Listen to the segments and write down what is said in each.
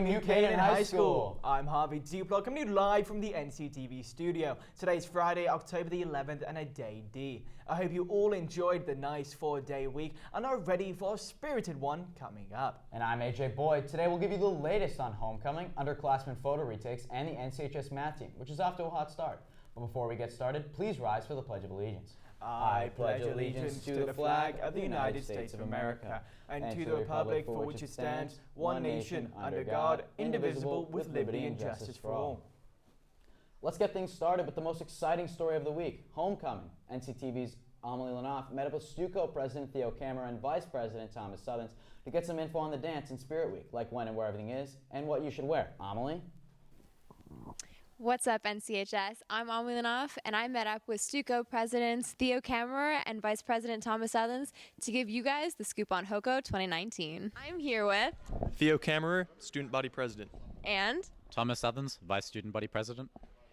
New Canaan High School. I'm Harvey Duplo, coming to you live from the NCTV studio. Today's Friday, October the 11th, and a day D. I hope you all enjoyed the nice 4-day week and are ready for a spirited one coming up. And I'm AJ Boyd. Today we'll give you the latest on homecoming, underclassmen photo retakes, and the NCHS math team, which is off to a hot start. But before we get started, please rise for the Pledge of Allegiance. I pledge allegiance to the flag of the United States of America and to the republic for which it stands, one nation, under God, indivisible, with liberty and justice for all. Let's get things started with the most exciting story of the week, homecoming. NCTV's Amelie Lanoff met up with Stuco President Theo Kammerer and Vice President Thomas Southerns to get some info on the dance and Spirit Week, like when and where everything is, and what you should wear. Amelie? What's up, NCHS? I'm Amelie Lanoff, and I met up with Stuco Presidents Theo Kammerer and Vice President Thomas Southerns to give you guys the scoop on HOCO 2019. I'm here with Theo Kammerer, Student Body President. And Thomas Southerns, Vice Student Body President.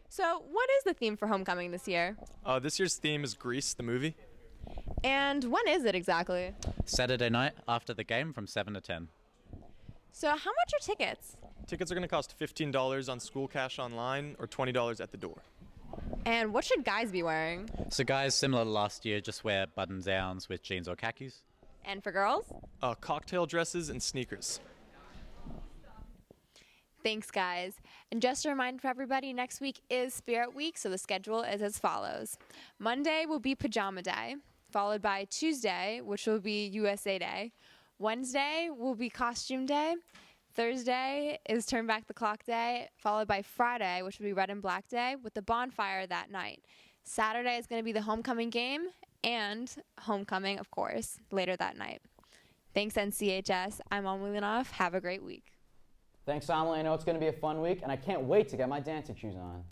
So, what is the theme for homecoming this year? This year's theme is Grease, the movie. And when is it exactly? Saturday night after the game from 7 to 10. So, how much are tickets? Tickets are going to cost $15 on School Cash Online or $20 at the door. And what should guys be wearing? So guys, similar to last year, just wear button-downs with jeans or khakis. And for girls? Cocktail dresses and sneakers. Thanks, guys. And just a reminder for everybody, next week is Spirit Week, so the schedule is as follows. Monday will be Pajama Day, followed by Tuesday, which will be USA Day. Wednesday will be Costume Day. Thursday is Turn Back the Clock Day, followed by Friday, which will be Red and Black Day, with the bonfire that night. Saturday is going to be the homecoming game, and homecoming, of course, later that night. Thanks, NCHS. I'm Amelie Lanoff. Have a great week. Thanks, Amelie. I know it's going to be a fun week, and I can't wait to get my dancing shoes on.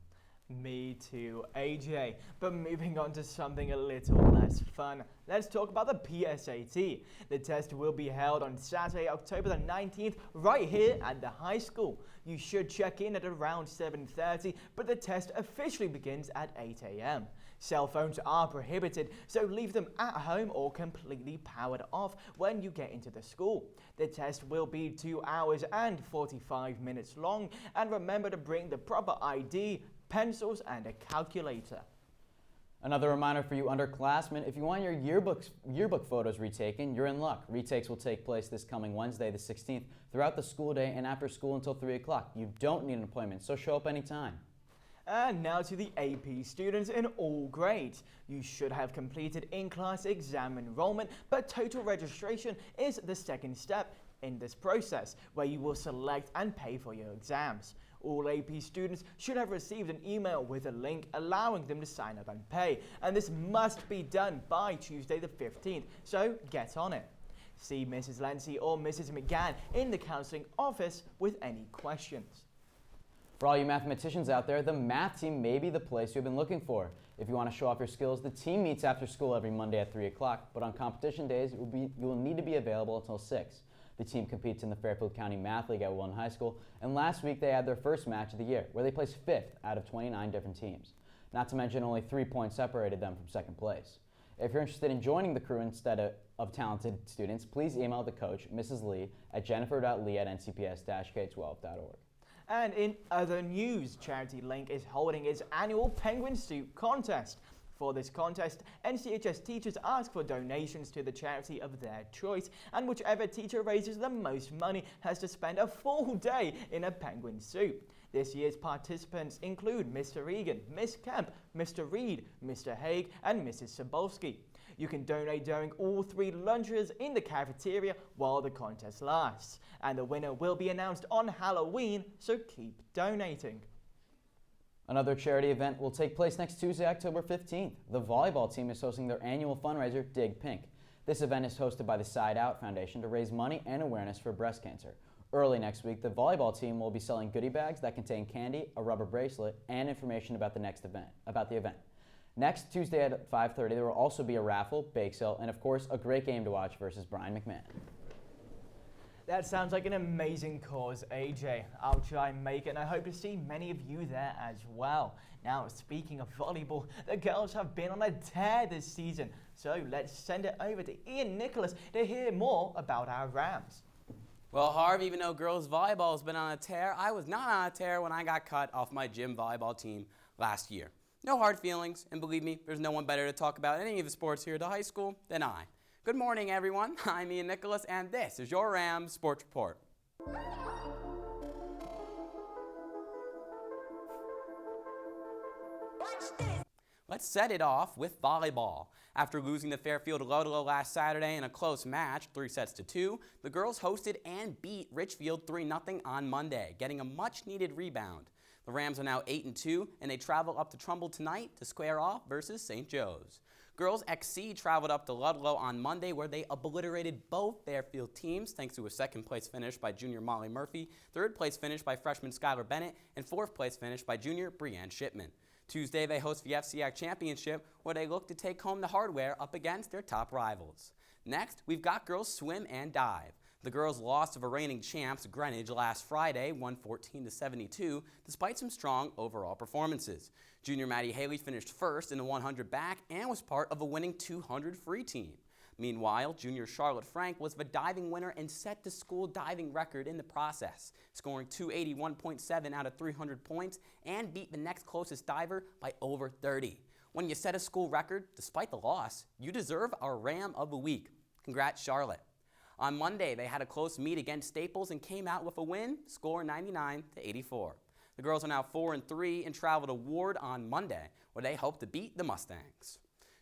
Me too, AJ. But moving on to something a little less fun, let's talk about the PSAT. The test will be held on Saturday, October the 19th, right here at the high school. You should check in at around 7:30, but the test officially begins at 8 a.m. Cell phones are prohibited, so leave them at home or completely powered off when you get into the school. The test will be 2 hours and 45 minutes long, and remember to bring the proper ID, pencils, and a calculator. Another reminder for you underclassmen, if you want your yearbook photos retaken, you're in luck. Retakes will take place this coming Wednesday, the 16th, throughout the school day and after school until 3 o'clock. You don't need an appointment, so show up anytime. And now to the AP students in all grades. You should have completed in-class exam enrollment, but total registration is the second step in this process, where you will select and pay for your exams. All AP students should have received an email with a link allowing them to sign up and pay, and this must be done by Tuesday the 15th, so get on it. See Mrs. Lancy or Mrs. McGann in the counseling office with any questions. For all you mathematicians out there, the math team may be the place you've been looking for. If you want to show off your skills, the team meets after school every Monday at 3 o'clock, but on competition days, you will need to be available until 6. The team competes in the Fairfield County Math League at Wilton High School, and last week they had their first match of the year, where they placed 5th out of 29 different teams. Not to mention only 3 points separated them from second place. If you're interested in joining the crew instead of talented students, please email the coach, Mrs. Lee, at jennifer.lee@ncps-k12.org. And in other news, Charity Link is holding its annual Penguin Soup contest. For this contest, NCHS teachers ask for donations to the charity of their choice, and whichever teacher raises the most money has to spend a full day in a penguin soup. This year's participants include Mr. Egan, Miss Kemp, Mr. Reed, Mr. Haig, and Mrs. Sobolski. You can donate during all 3 lunches in the cafeteria while the contest lasts, and the winner will be announced on Halloween, so keep donating. Another charity event will take place next Tuesday, October 15th. The volleyball team is hosting their annual fundraiser, Dig Pink. This event is hosted by the Side Out Foundation to raise money and awareness for breast cancer. Early next week, the volleyball team will be selling goodie bags that contain candy, a rubber bracelet, and information about the event. Next Tuesday at 5:30, there will also be a raffle, bake sale, and of course, a great game to watch versus Brian McMahon. That sounds like an amazing cause, AJ. I'll try and make it, and I hope to see many of you there as well. Now, speaking of volleyball, the girls have been on a tear this season. So let's send it over to Ian Nicholas to hear more about our Rams. Well, Harv, even though girls volleyball has been on a tear, I was not on a tear when I got cut off my gym volleyball team last year. No hard feelings, and believe me, there's no one better to talk about any of the sports here at the high school than I. Good morning, everyone. I'm Ian Nicholas, and this is your Rams Sports Report. Let's set it off with volleyball. After losing to Fairfield Ludlow last Saturday in a close match, 3-2, the girls hosted and beat Richfield 3-0 on Monday, getting a much-needed rebound. The Rams are now 8-2, and they travel up to Trumbull tonight to square off versus St. Joe's. Girls XC traveled up to Ludlow on Monday, where they obliterated both Fairfield teams thanks to a second-place finish by junior Molly Murphy, third-place finish by freshman Skylar Bennett, and fourth-place finish by junior Breanne Shipman. Tuesday, they host the FCAC Championship, where they look to take home the hardware up against their top rivals. Next, we've got girls swim and dive. The girls lost to the reigning champs Greenwich last Friday, 114-72, despite some strong overall performances. Junior Maddie Haley finished first in the 100 back and was part of a winning 200 free team. Meanwhile, junior Charlotte Frank was the diving winner and set the school diving record in the process, scoring 281.7 out of 300 points and beat the next closest diver by over 30. When you set a school record, despite the loss, you deserve our Ram of the Week. Congrats, Charlotte. On Monday, they had a close meet against Staples and came out with a win, score 99-84. The girls are now 4-3 and travel to Ward on Monday, where they hope to beat the Mustangs.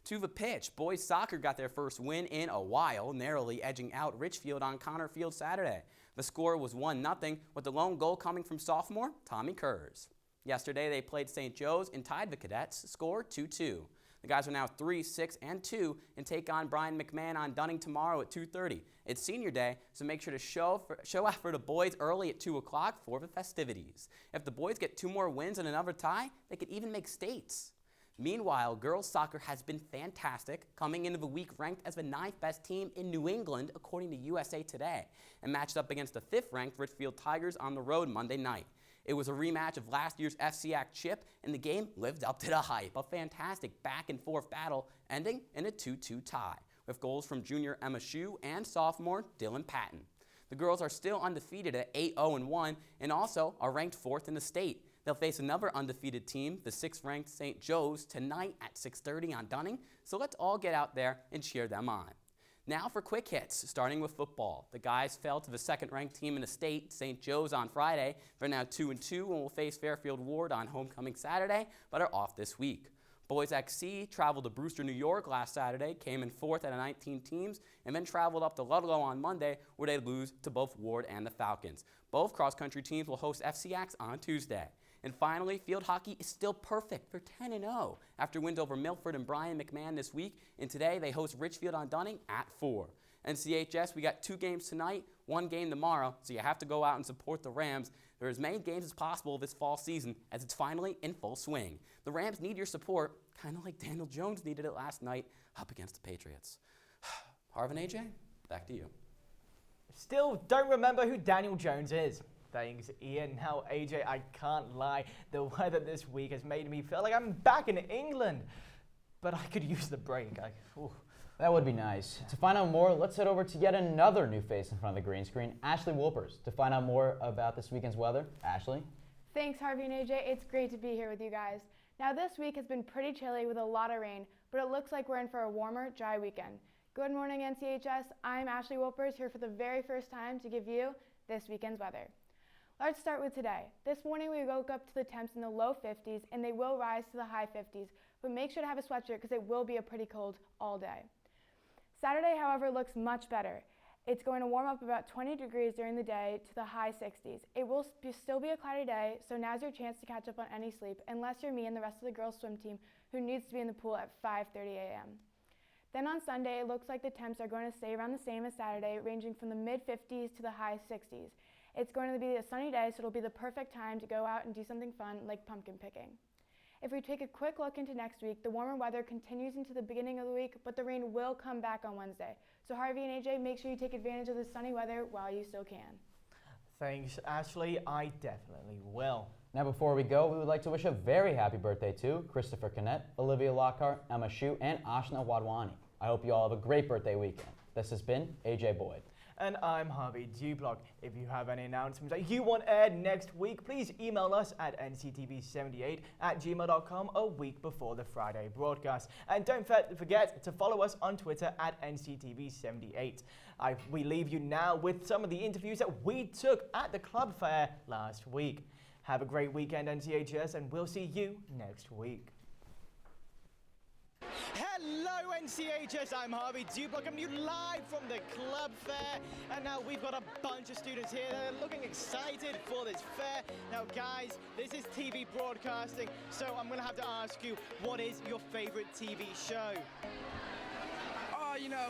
To the pitch, boys soccer got their first win in a while, narrowly edging out Richfield on Connor Field Saturday. The score was 1-0, with the lone goal coming from sophomore Tommy Kurz. Yesterday, they played St. Joe's and tied the Cadets, score 2-2. The guys are now 3-6-2 and take on Brian McMahon on Dunning tomorrow at 2:30. It's senior day, so make sure to show out for the boys early at 2 o'clock for the festivities. If the boys get 2 more wins and another tie, they could even make states. Meanwhile, girls soccer has been fantastic, coming into the week ranked as the 9th best team in New England, according to USA Today, and matched up against the 5th-ranked Richfield Tigers on the road Monday night. It was a rematch of last year's FCAC chip, and the game lived up to the hype. A fantastic back-and-forth battle ending in a 2-2 tie, with goals from junior Emma Shue and sophomore Dylan Patton. The girls are still undefeated at 8-0-1 and also are ranked 4th in the state. They'll face another undefeated team, the 6th-ranked St. Joe's, tonight at 6:30 on Dunning, so let's all get out there and cheer them on. Now for quick hits, starting with football. The guys fell to the 2nd-ranked team in the state, St. Joe's, on Friday. They're now 2-2 and will face Fairfield Ward on homecoming Saturday, but are off this week. Boys XC traveled to Brewster, New York last Saturday, came in 4th out of 19 teams, and then traveled up to Ludlow on Monday, where they lose to both Ward and the Falcons. Both cross-country teams will host FCACs on Tuesday. And finally, field hockey is still perfect for 10-0 after wins over Milford and Brian McMahon this week, and today they host Richfield on Dunning at 4. NCHS, we got 2 games tonight, 1 game tomorrow, so you have to go out and support the Rams. There are as many games as possible this fall season as it's finally in full swing. The Rams need your support, kind of like Daniel Jones needed it last night up against the Patriots. Harv and AJ, back to you. Still don't remember who Daniel Jones is. Thanks, Ian. Now, AJ, I can't lie. The weather this week has made me feel like I'm back in England. But I could use the break. That would be nice. To find out more, let's head over to yet another new face in front of the green screen, Ashley Wolpers, to find out more about this weekend's weather. Ashley? Thanks, Harvey and AJ. It's great to be here with you guys. Now, this week has been pretty chilly with a lot of rain, but it looks like we're in for a warmer, dry weekend. Good morning, NCHS. I'm Ashley Wolpers, here for the very first time to give you this weekend's weather. Let's start with today. This morning we woke up to the temps in the low 50s and they will rise to the high 50s, but make sure to have a sweatshirt because it will be a pretty cold all day. Saturday, however, looks much better. It's going to warm up about 20 degrees during the day to the high 60s. It will still be a cloudy day, so now's your chance to catch up on any sleep, unless you're me and the rest of the girls' swim team who needs to be in the pool at 5:30 a.m. Then on Sunday, it looks like the temps are going to stay around the same as Saturday, ranging from the mid-50s to the high 60s. It's going to be a sunny day, so it'll be the perfect time to go out and do something fun like pumpkin picking. If we take a quick look into next week, the warmer weather continues into the beginning of the week, but the rain will come back on Wednesday. So Harvey and AJ, make sure you take advantage of the sunny weather while you still can. Thanks, Ashley. I definitely will. Now before we go, we would like to wish a very happy birthday to Christopher Canet, Olivia Lockhart, Emma Shue, and Ashna Wadwani. I hope you all have a great birthday weekend. This has been AJ Boyd. And I'm Harvey Dublock. If you have any announcements that you want aired next week, please email us at nctv78@gmail.com a week before the Friday broadcast. And don't forget to follow us on Twitter at nctv78. We leave you now with some of the interviews that we took at the club fair last week. Have a great weekend, NCHS, and we'll see you next week. Hello NCHS, I'm Harvey Dublock, coming to you live from the club fair, and now we've got a bunch of students here that are looking excited for this fair. Now guys, this is TV broadcasting, so I'm going to have to ask you, what is your favorite TV show? Oh, you know,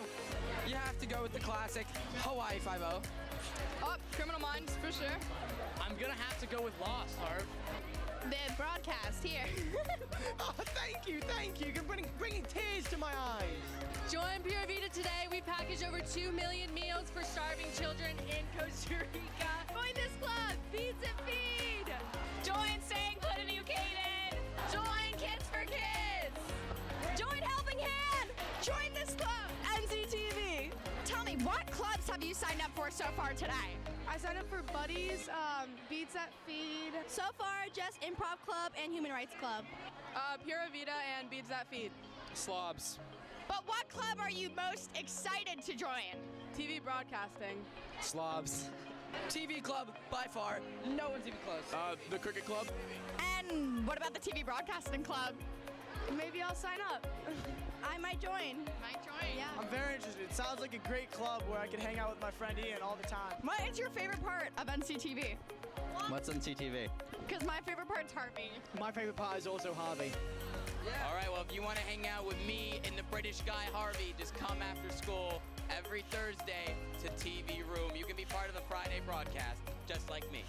you have to go with the classic Hawaii Five-0. Oh, Criminal Minds, for sure. I'm gonna have to go with Lost, Harv. The broadcast here. Oh, thank you. You're bringing tears to my eyes. Join Pura Vida today. We package over 2 million meals for starving children in Costa Rica. Join this club, Feeds and Feed. Join Staying Put in Ucaden. Join Kids for Kids. Join Helping Hand. Join this club, NCTV. Tell me, what clubs have you signed up for so far today? I signed up for Buddies, Beats That Feed. So far, just Improv Club and Human Rights Club. Pura Vida and Beats That Feed. Slobs. But what club are you most excited to join? TV broadcasting. Slobs. TV club, by far. No one's even close. The cricket club. And what about the TV Broadcasting Club? Maybe I'll sign up. I might join. Yeah. I'm very interested. It sounds like a great club where I can hang out with my friend Ian all the time. What is your favorite part of NCTV? What's NCTV? Because my favorite part's Harvey. My favorite part is also Harvey. Yeah. All right, well, if you want to hang out with me and the British guy Harvey, just come after school every Thursday to TV Room. You can be part of the Friday broadcast, just like me.